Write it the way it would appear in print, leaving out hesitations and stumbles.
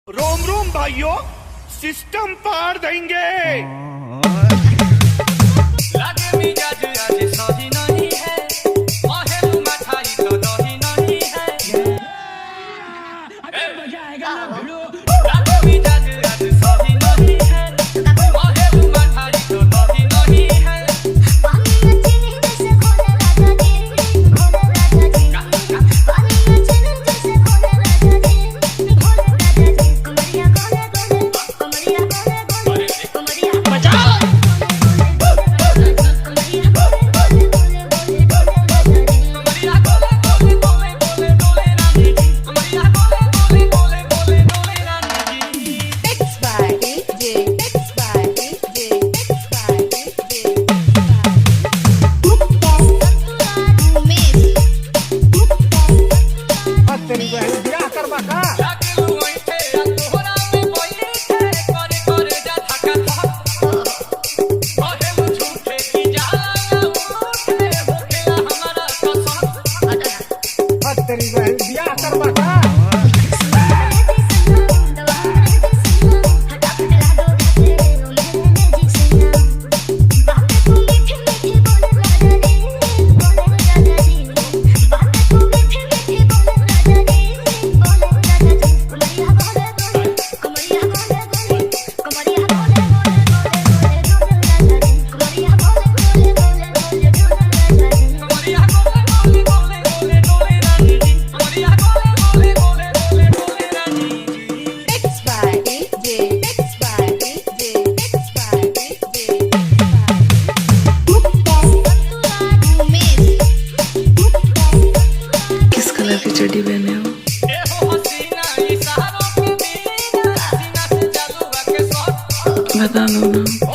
रोम रोम भाइयों, सिस्टम पार देंगे। लागे मिजाज आज सही नहीं है, महल मठाई तो दही नहीं है। मजा आएगा ना भिड़ो। लागे मिजाज आज सही नहीं है, महल मठाई तो दही नहीं है। चड्डी पहने हो बता दो ना।